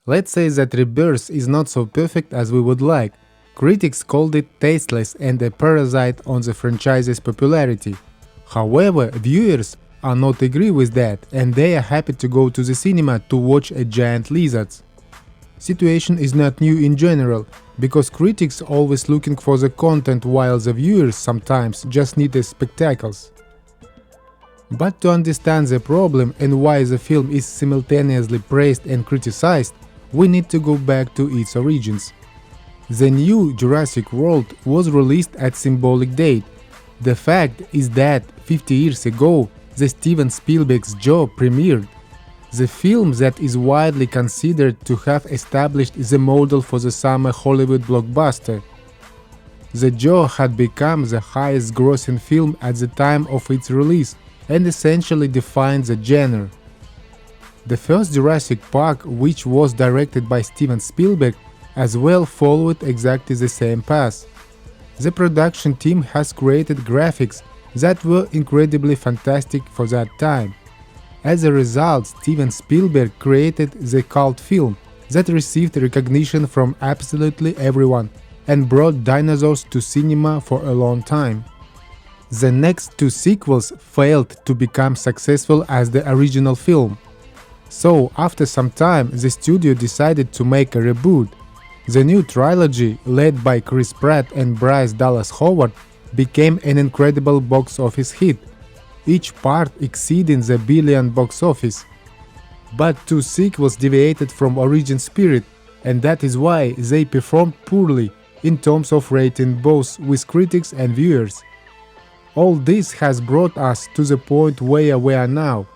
Let's say that Rebirth is not so perfect as we would like. Critics called it tasteless and a parasite on the franchise's popularity. However, viewers are not agree with that, and they are happy to go to the cinema to watch a giant lizards. Situation is not new in general, because critics always looking for the content while the viewers sometimes just need the spectacles. But to understand the problem and why the film is simultaneously praised and criticized, we need to go back to its origins. The new Jurassic World was released at symbolic date. The fact is that 50 years ago, the Steven Spielberg's Jaws premiered. The film that is widely considered to have established the model for the summer Hollywood blockbuster. The Jaws had become the highest grossing film at the time of its release and essentially defined the genre. The first Jurassic Park, which was directed by Steven Spielberg, as well followed exactly the same path. The production team has created graphics that were incredibly fantastic for that time. As a result, Steven Spielberg created the cult film that received recognition from absolutely everyone and brought dinosaurs to cinema for a long time. The next two sequels failed to become successful as the original film. So, after some time, the studio decided to make a reboot. The new trilogy, led by Chris Pratt and Bryce Dallas Howard, became an incredible box office hit, each part exceeding the billion box office. But two sequels deviated from origin spirit, and that is why they performed poorly in terms of rating both with critics and viewers. All this has brought us to the point where we are now.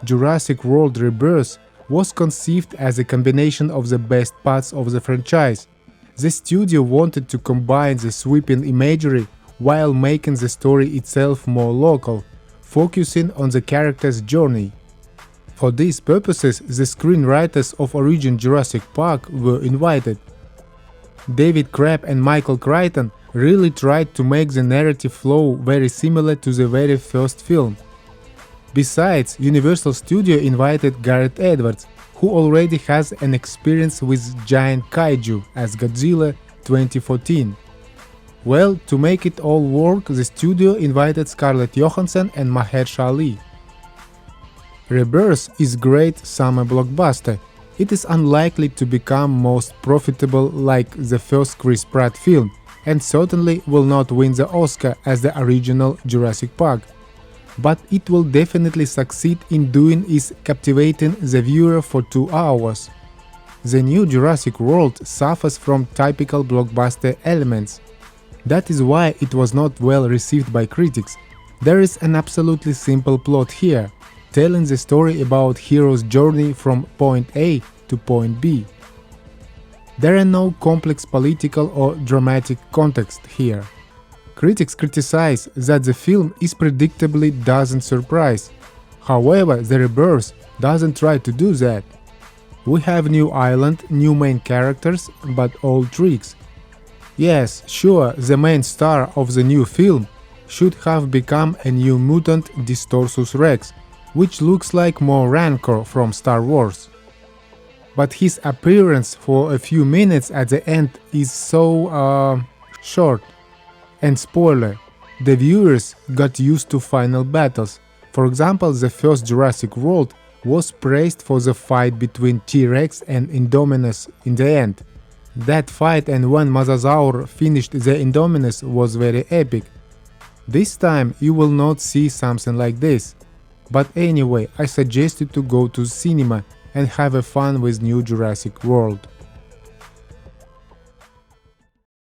Jurassic World Rebirth was conceived as a combination of the best parts of the franchise. The studio wanted to combine the sweeping imagery while making the story itself more local, focusing on the character's journey. For these purposes, the screenwriters of original Jurassic Park were invited. David Crabb and Michael Crichton really tried to make the narrative flow very similar to the very first film. Besides, Universal Studio invited Gareth Edwards, who already has an experience with giant kaiju as Godzilla 2014. Well, to make it all work, the studio invited Scarlett Johansson and Mahershala Ali. Rebirth is great summer blockbuster. It is unlikely to become most profitable like the first Chris Pratt film, and certainly will not win the Oscar as the original Jurassic Park. But it will definitely succeed in doing is captivating the viewer for 2 hours. The new Jurassic World suffers from typical blockbuster elements. That is why it was not well received by critics. There is an absolutely simple plot here, telling the story about hero's journey from point A to point B. There are no complex political or dramatic context here. Critics criticize that the film is predictably doesn't surprise. However, the Rebirth doesn't try to do that. We have new island, new main characters, but old tricks. Yes, sure, the main star of the new film should have become a new mutant Distorsus Rex, which looks like more Rancor from Star Wars. But his appearance for a few minutes at the end is so short. And spoiler, the viewers got used to final battles. For example, the first Jurassic World was praised for the fight between T-Rex and Indominus in the end. That fight and when Mosasaur finished the Indominus was very epic. This time you will not see something like this. But anyway, I suggest you to go to cinema and have a fun with new Jurassic World.